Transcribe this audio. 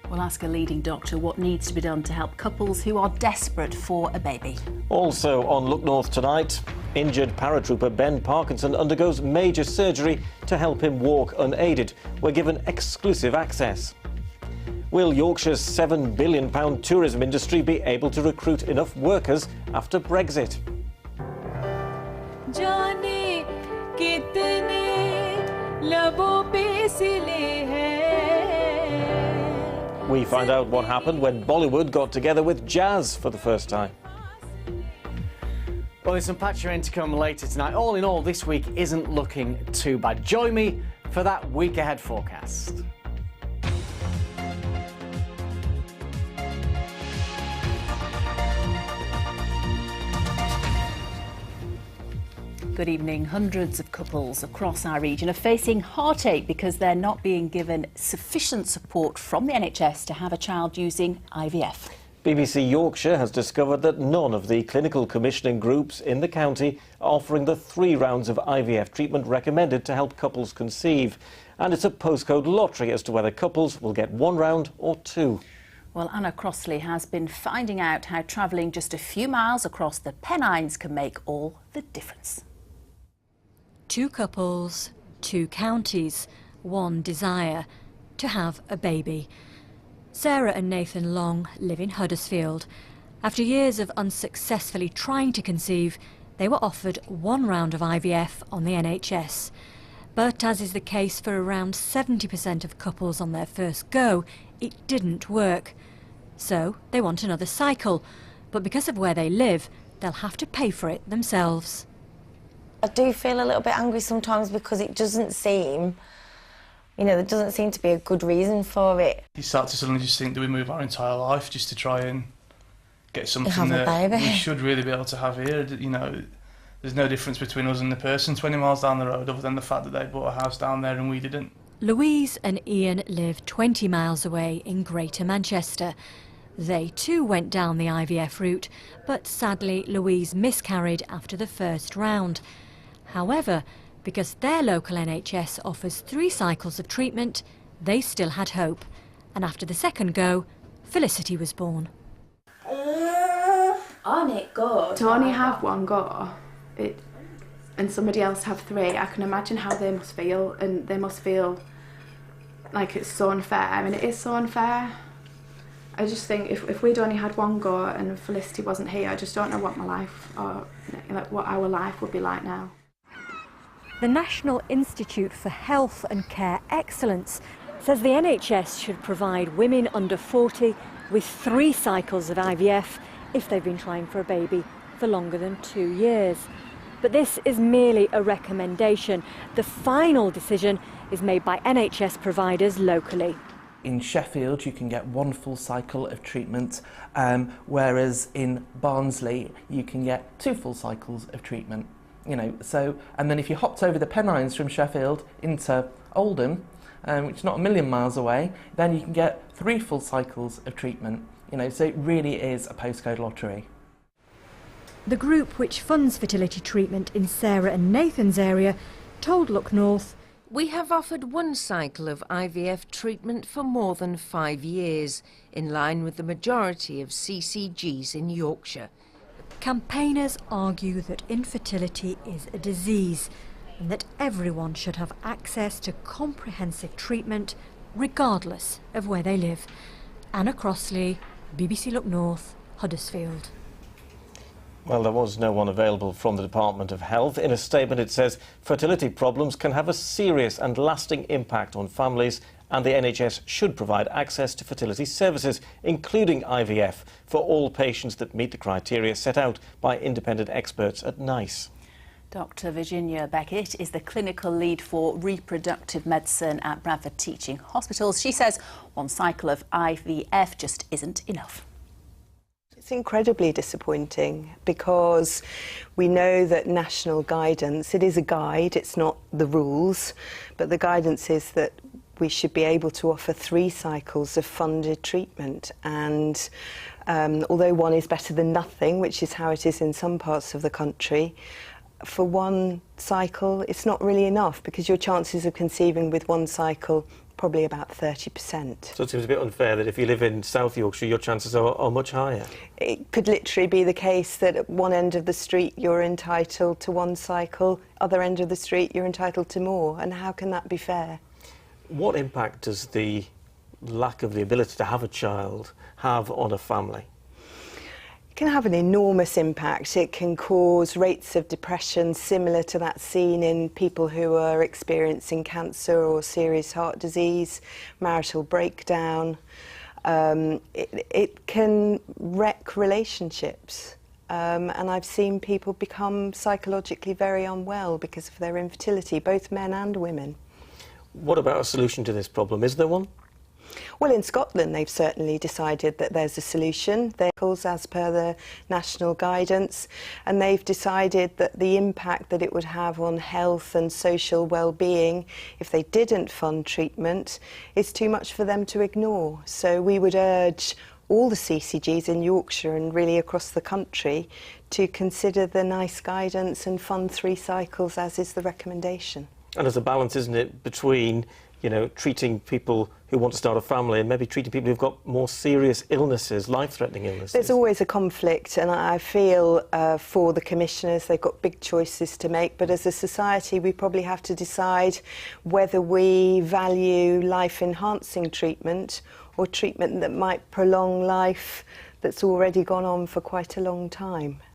We'll ask a leading doctor what needs to be done to help couples who are desperate for a baby. Also on Look North tonight, injured paratrooper Ben Parkinson undergoes major surgery to help him walk unaided. We're given exclusive access. Will Yorkshire's £7 billion tourism industry be able to recruit enough workers after Brexit? We find out what happened when Bollywood got together with jazz for the first time. Well, there's some patch rain to come later tonight. All in all, this week isn't looking too bad. Join me for that week ahead forecast. Good evening. Hundreds of couples across our region are facing heartache because they're not being given sufficient support from the NHS to have a child using IVF. BBC Yorkshire has discovered that none of the clinical commissioning groups in the county are offering the 3 rounds of IVF treatment recommended to help couples conceive. And it's a postcode lottery as to whether couples will get 1 round or 2. Well, Anna Crossley has been finding out how travelling just a few miles across the Pennines can make all the difference. 2 couples, 2 counties, 1 desire: to have a baby. Sarah and Nathan Long live in Huddersfield. After years of unsuccessfully trying to conceive, they were offered 1 round of IVF on the NHS. But as is the case for around 70% of couples on their first go, it didn't work. So they want another cycle, but because of where they live, they'll have to pay for it themselves. I do feel a little bit angry sometimes because it doesn't seem, there doesn't seem to be a good reason for it. You start to suddenly just think, do we move our entire life just to try and get something that we should really be able to have here? There's no difference between us and the person 20 miles down the road other than the fact that they bought a house down there and we didn't. Louise and Ian live 20 miles away in Greater Manchester. They too went down the IVF route, but sadly Louise miscarried after the first round. However, because their local NHS offers 3 cycles of treatment, they still had hope. And after the second go, Felicity was born. On it, go. To only have 1 go, and somebody else have 3, I can imagine how they must feel, and they must feel like it's so unfair. I mean, it is so unfair. I just think if we'd only had 1 go and Felicity wasn't here, I just don't know what my life or what our life would be like now. The National Institute for Health and Care Excellence says the NHS should provide women under 40 with 3 cycles of IVF if they've been trying for a baby for longer than 2 years. But this is merely a recommendation. The final decision is made by NHS providers locally. In Sheffield you can get 1 full cycle of treatment, whereas in Barnsley you can get 2 full cycles of treatment. And then if you hopped over the Pennines from Sheffield into Oldham, which is not a million miles away, then you can get 3 full cycles of treatment. So it really is a postcode lottery. The group which funds fertility treatment in Sarah and Nathan's area told Look North, "We have offered 1 cycle of IVF treatment for more than 5 years, in line with the majority of CCGs in Yorkshire." Campaigners argue that infertility is a disease and that everyone should have access to comprehensive treatment regardless of where they live. Anna Crossley, BBC Look North, Huddersfield. Well, there was no one available from the Department of Health. In a statement it says fertility problems can have a serious and lasting impact on families, and the NHS should provide access to fertility services, including IVF, for all patients that meet the criteria set out by independent experts at NICE. Dr Virginia Beckett is the clinical lead for reproductive medicine at Bradford Teaching Hospitals. She says 1 cycle of IVF just isn't enough. It's incredibly disappointing because we know that national guidance, it is a guide, it's not the rules, but the guidance is that we should be able to offer 3 cycles of funded treatment, and although 1 is better than nothing, which is how it is in some parts of the country, for 1 cycle it's not really enough because your chances of conceiving with 1 cycle probably about 30%. So it seems a bit unfair that if you live in South Yorkshire, your chances are much higher. It could literally be the case that at one end of the street you're entitled to one cycle, other end of the street you're entitled to more, and how can that be fair? What impact does the lack of the ability to have a child have on a family? It can have an enormous impact. It can cause rates of depression similar to that seen in people who are experiencing cancer or serious heart disease, marital breakdown. It can wreck relationships. And I've seen people become psychologically very unwell because of their infertility, both men and women. What about a solution to this problem? Is there one? Well, in Scotland, they've certainly decided that there's a solution. They're as per the national guidance, and they've decided that the impact that it would have on health and social well-being if they didn't fund treatment is too much for them to ignore. So we would urge all the CCGs in Yorkshire and really across the country to consider the NICE guidance and fund 3 cycles as is the recommendation. And there's a balance, isn't it, between, you know, treating people who want to start a family and maybe treating people who've got more serious illnesses, life-threatening illnesses. There's always a conflict, and I feel for the commissioners, they've got big choices to make, but as a society we probably have to decide whether we value life-enhancing treatment or treatment that might prolong life that's already gone on for quite a long time.